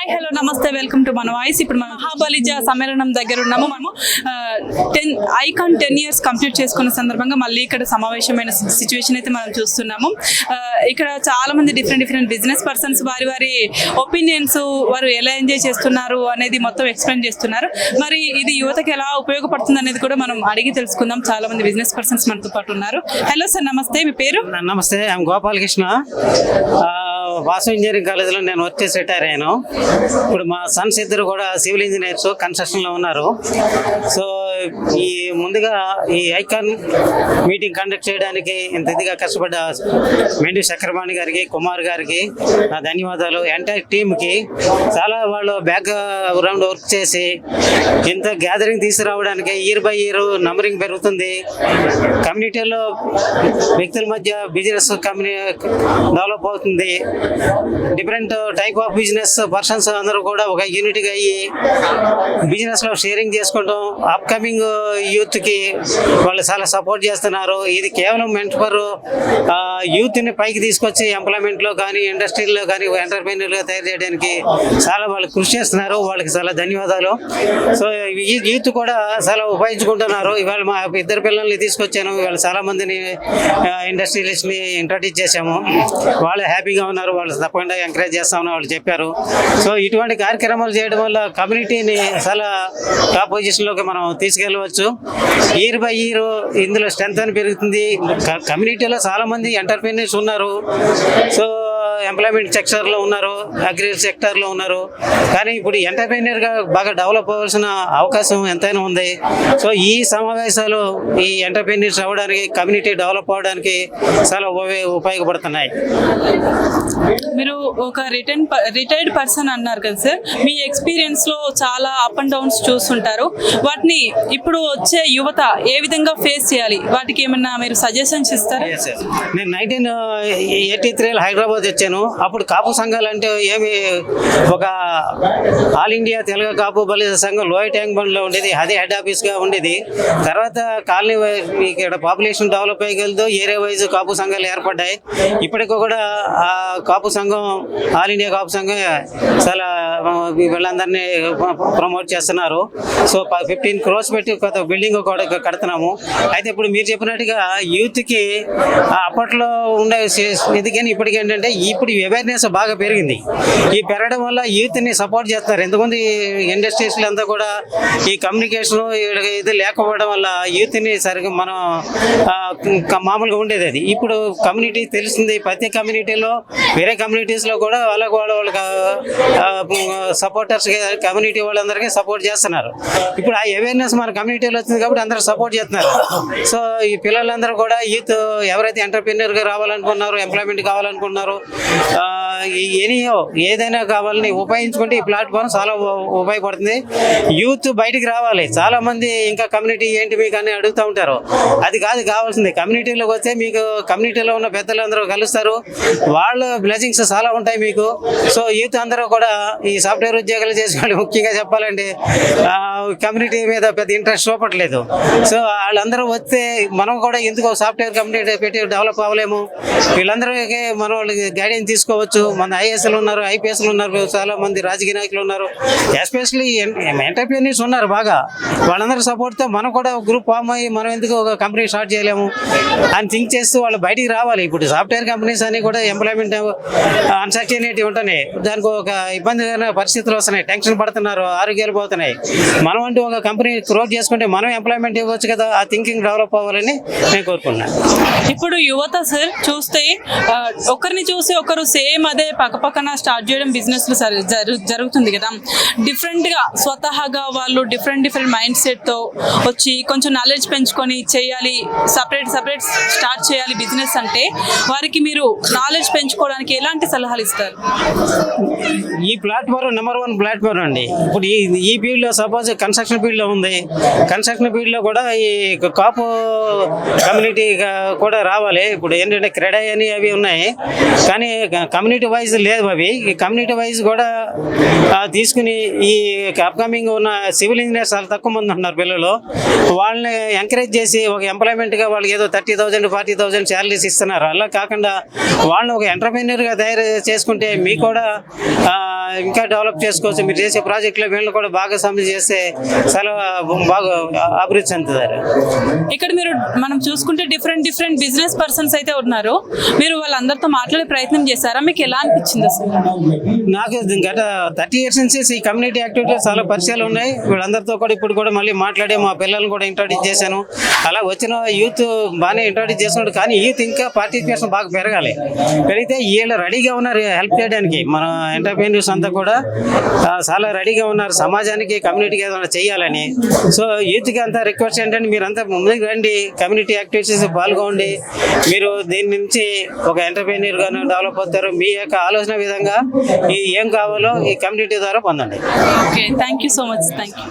Hi hello నమస్తే welcome to మన voice. ఇప్పుడు మనం మహాబలిజ సమ్మేళనం దగ్గర ఉన్నాము. మనము 10 years కంప్లీట్ చేసుకున్న సందర్భంగా మళ్ళీ ఇక్కడ సమావేశమైన సిచ్యువేషన్ అయితే మనం చూస్తున్నాము. ఇక్కడ చాలా మంది డిఫరెంట్ బిజినెస్ పర్సన్స్ వారి ఒపీనియన్స్, వారు ఎలా ఎంజాయ్ చేస్తున్నారు అనేది మొత్తం ఎక్స్ప్లెయిన్ చేస్తున్నారు. మరి ఇది యువతకి ఎలా ఉపయోగపడుతుంది అనేది కూడా మనం అడిగి తెలుసుకుందాం. చాలా మంది బిజినెస్ పర్సన్స్ మనతో పాటు ఉన్నారు. హలో సార్, నమస్తే. మీ పేరు? నమస్తే, ఐఎమ్ గోపాలకృష్ణ. వాసు ఇంజనీరింగ్ కాలేజీలో నేను వర్క్ చేసి రిటైర్ అయ్యాను. ఇప్పుడు మా సన్స్ ఇద్దరు కూడా సివిల్ ఇంజనీర్స్ కన్స్ట్రక్షన్లో ఉన్నారు. సో ముందుగా ఈ ఐకాన్ మీటింగ్ కండక్ట్ చేయడానికి ఇంత ఇదిగా కష్టపడ్డ మెండి చక్రపాణి గారికి, కుమార్ గారికి నా ధన్యవాదాలు. ఎంటైర్ టీమ్కి చాలా వాళ్ళు బ్యాక్గ్రౌండ్ వర్క్ చేసి ఇంత గ్యాదరింగ్ తీసుకురావడానికి ఇయర్ బై ఇయర్ నంబరింగ్ పెరుగుతుంది. కమ్యూనిటీలో వ్యక్తుల మధ్య బిజినెస్ డెవలప్ అవుతుంది. Different type of business persons అందరూ కూడా ఒక యూనిట్గా అయ్యి బిజినెస్లో షేరింగ్ చేసుకుంటాం. అప్కమింగ్ యూత్కి వాళ్ళు చాలా సపోర్ట్ చేస్తున్నారు. ఇది కేవలం మెంట్ ఫర్ యూత్ని పైకి తీసుకొచ్చి ఎంప్లాయ్మెంట్లో కానీ, ఇండస్ట్రీలో కానీ ఎంటర్ప్రైనర్గా తయారు చేయడానికి చాలా వాళ్ళు కృషి చేస్తున్నారు. వాళ్ళకి చాలా ధన్యవాదాలు. సో ఈ యూత్ కూడా చాలా ఉపయోగించుకుంటున్నారు. ఇవాళ మా ఇద్దరు పిల్లల్ని తీసుకొచ్చాను. ఇవాళ చాలా మందిని ఇండస్ట్రియలిస్ట్ని ఇంట్రడ్యూస్ చేశాము. వాళ్ళు హ్యాపీగా ఉన్నారు. వాళ్ళు తప్పకుండా ఎంకరేజ్ చేస్తామని వాళ్ళు చెప్పారు. సో ఇటువంటి కార్యక్రమాలు చేయడం వల్ల కమ్యూనిటీని చాలా టాప్ పొజిషన్లోకి మనం తీసుకెళ్ళవచ్చు. ఇయర్ బై ఇయర్ ఇందులో స్ట్రెంత్ అని పెరుగుతుంది. కమ్యూనిటీలో చాలా మంది ఎంటర్ప్రీనర్స్ ఉన్నారు. సో ఎంప్లాయ్మెంట్ సెక్టర్లో ఉన్నారు, అగ్రికల్చర్ సెక్టర్లో ఉన్నారు. కానీ ఇప్పుడు ఎంటర్ప్రీనర్గా బాగా డెవలప్ అవ్వాల్సిన అవకాశం ఎంతైనా ఉంది. సో ఈ సమావేశాలు ఈ ఎంటర్ప్రీనర్స్ అవ్వడానికి, కమ్యూనిటీ డెవలప్ అవ్వడానికి చాలా ఉపయోగపడుతున్నాయి. మీరు ఒక రిటైర్డ్ పర్సన్ అన్నారు కదా సార్, మీ ఎక్స్పీరియన్స్లో చాలా అప్ అండ్ డౌన్స్ చూస్తుంటారు. వాటిని ఇప్పుడు వచ్చే యువత ఏ విధంగా ఫేస్ చేయాలి, వాటికి ఏమన్నా మీరు సజెషన్స్ ఇస్తారా? నేను 1983 హైదరాబాద్ వచ్చాను. అప్పుడు కాపు సంఘాలు అంటే ఏమి, ఒక ఆల్ ఇండియా తెలుగు కాపు బలిజ సంఘం లోయ ట్యాంక్ బండ్లో ఉండేది. అదే హెడ్ ఆఫీస్గా ఉండేది. తర్వాత కాలనీ ఇక్కడ పాపులేషన్ డెవలప్ అయ్యగలదు, ఏరియా వైజ్ కాపు సంఘాలు ఏర్పడ్డాయి. ఇప్పటికీ కూడా ఆ కాపు సంఘం, ఆల్ ఇండియా కాపు సంఘం చాలా వీళ్ళందరినీ ప్రమోట్ చేస్తున్నారు. సో 15 crores పెట్టి కొత్త బిల్డింగ్ కూడా కడుతున్నాము. అయితే ఇప్పుడు మీరు చెప్పినట్టుగా యూత్కి అప్పట్లో ఉండే ఇది కానీ ఇప్పటికి ఏంటంటే ఇప్పుడు అవేర్నెస్ బాగా పెరిగింది. ఈ పెరగడం వల్ల యూత్ని సపోర్ట్ చేస్తున్నారు. ఎందుకంటే ఇండస్ట్రీస్లో అంతా కూడా ఈ కమ్యూనికేషన్ ఇది లేకపోవడం వల్ల యూత్ని సరిగ్గా మనం మామూలుగా ఉండేది. అది ఇప్పుడు కమ్యూనిటీ తెలిసింది. ప్రతి కమ్యూనిటీలో, వేరే కమ్యూనిటీస్లో కూడా వాళ్ళకి సపోర్టర్స్, కమ్యూనిటీ వాళ్ళందరికీ సపోర్ట్ చేస్తున్నారు. ఇప్పుడు ఆ అవేర్నెస్ మన కమ్యూనిటీలో వచ్చింది కాబట్టి అందరూ సపోర్ట్ చేస్తున్నారు. సో ఈ పిల్లలందరూ కూడా యూత్ ఎవరైతే ఎంటర్ప్రీనర్గా రావాలనుకున్నారో, ఎంప్లాయ్మెంట్ కావాలనుకున్నారో, ఏదైనా కావాలని ఉపయోగించుకుంటే ఈ ప్లాట్ఫామ్ చాలా ఉపయోగపడుతుంది. యూత్ బయటికి రావాలి. చాలా మంది ఇంకా కమ్యూనిటీ ఏంటి మీకు అని అడుగుతూ ఉంటారు. అది కాదు కావాల్సింది. కమ్యూనిటీలోకి వస్తే మీకు కమ్యూనిటీలో ఉన్న పెద్దలందరూ కలుస్తారు. వాళ్ళ బ్లెస్సింగ్స్ చాలా ఉంటాయి మీకు. సో యూత్ అందరూ కూడా ఈ సాఫ్ట్వేర్ ఉద్యోగాలు చేసుకోవాలి. ముఖ్యంగా చెప్పాలంటే కమ్యూనిటీ మీద పెద్ద ఇంట్రెస్ట్ చూపట్లేదు. సో వాళ్ళందరూ వస్తే మనం కూడా ఎందుకు సాఫ్ట్వేర్ కమ్యూనిటీ పెట్టి డెవలప్ అవ్వలేము. వీళ్ళందరికీ మన వాళ్ళకి గైడెన్స్ తీసుకోవచ్చు. మన ఐఏఎస్లు ఉన్నారు, ఐపీఎస్లు ఉన్నారు, చాలా మంది రాజకీయ నాయకులు ఉన్నారు, ఎస్పెషల్లీ ఎంటర్ప్రీనర్స్ ఉన్నారు బాగా. వాళ్ళందరూ సపోర్ట్తో మనం కూడా గ్రూప్ ఫామ్ అయ్యి మనం ఎందుకు ఒక కంపెనీ స్టార్ట్ చేయలేము అని థింక్ చేస్తూ వాళ్ళు బయటికి రావాలి. ఇప్పుడు సాఫ్ట్వేర్ కంపెనీస్ అన్ని కూడా ఎంప్లాయ్మెంట్ అన్సర్టనిటీ ఉంటున్నాయి. దానికి ఒక ఇబ్బందికరమైన పరిస్థితులు వస్తున్నాయి. టెన్షన్ పడుతున్నారు, ఆరోగ్యాలు పోతున్నాయి. మనం అంటూ ఒక కంపెనీ క్రోజ్ చేసుకుంటే మనం ఎంప్లాయ్మెంట్ ఇవ్వచ్చు కదా. ఆ థింకింగ్ డెవలప్ అవ్వాలని నేను కోరుకున్నాను. ఇప్పుడు యువత సార్ చూస్తే ఒకరిని చూసి ఒకరు సేమ్ అదే పక్కన స్టార్ట్ చేయడం బిజినెస్లు జరుగుతుంది కదా. డిఫరెంట్గా స్వతహాగా వాళ్ళు డిఫరెంట్ మైండ్ సెట్తో వచ్చి కొంచెం నాలెడ్జ్ పెంచుకొని చేయాలి, సపరేట్ స్టార్ట్ చేయాలి బిజినెస్ అంటే, వారికి మీరు నాలెడ్జ్ పెంచుకోవడానికి ఎలాంటి సలహాలు ఇస్తారు? ఈ ప్లాట్ఫామ్ నెంబర్ 1 ప్లాట్ఫామ్ అండి. ఇప్పుడు ఈ ఫీల్డ్లో సపోజ్ కన్స్ట్రక్షన్ ఫీల్డ్లో ఉంది. కన్స్ట్రక్షన్ ఫీల్డ్లో కూడా ఈ కాపు కమ్యూనిటీ కూడా రావాలి. ఇప్పుడు ఏంటంటే క్రెడై అని అవి ఉన్నాయి. కానీ కమ్యూనిటీ కమ్యూనిటీ వైజ్ లేదు అవి. ఈ కమ్యూనిటీ వైజ్ కూడా తీసుకుని ఈ అప్కమింగ్ ఉన్న సివిల్ ఇంజనీర్స్ చాలా తక్కువ మంది ఉంటున్నారు పిల్లలు. వాళ్ళని ఎంకరేజ్ చేసి ఒక ఎంప్లాయ్మెంట్గా వాళ్ళకి ఏదో 30,000 40,000 శాలరీస్ ఇస్తున్నారు. అలా కాకుండా వాళ్ళని ఒక ఎంటర్ప్రెన్యూర్గా తయారు చేసుకుంటే మీకు కూడా ఇంకా డెవలప్ చేసుకోవచ్చు. మీరు చేసే ప్రాజెక్టులో వీళ్ళని కూడా భాగస్వామ్యం చేస్తే చాలా బాగా అభివృద్ధి చెందుతారు. ఇక్కడ మనం చూసుకుంటే డిఫరెంట్ బిజినెస్ పర్సన్స్ అయితే ఉన్నారు. మీరు వాళ్ళందరితో మాట్లాడే ప్రయత్నం చేశారా? మీకు ఎలా అనిపించింది అసలు? నాకు గత 30 years నుంచి ఈ కమ్యూనిటీ యాక్టివిటీస్ చాలా పరిచయాలు ఉన్నాయి. వీళ్ళందరితో కూడా ఇప్పుడు కూడా మళ్ళీ మాట్లాడి మా పిల్లల్ని కూడా ఇంట్రొడ్యూస్ చేశాను. అలా వచ్చిన యూత్ బాగానే ఇంట్రొడ్యూస్ చేస్తున్నాడు. కానీ యూత్ ఇంకా పార్టిసిపేషన్ బాగా పెరగాలి. పెరిగితే వీళ్ళు రెడీగా ఉన్నారు హెల్ప్ చేయడానికి. మన ఎంటర్ప్రెన్యూర్స్ అంతా కూడా చాలా రెడీగా ఉన్నారు సమాజానికి, కమ్యూనిటీకి ఏదైనా చేయాలని. సో యూత్కి అంతా రిక్వెస్ట్ ఏంటంటే మీరంతా ముందుకు రండి, కమ్యూనిటీ యాక్టివిటీస్ పాల్గొండి. మీరు దీని నుంచి ఒక ఎంటర్ప్రెన్యూర్గా డెవలప్ అవుతారు. మీ యొక్క ఆలోచన విధంగా ఏం కావాలో ఈ కమ్యూనిటీ ద్వారా పొందండి. Okay, thank you so much. Thank you.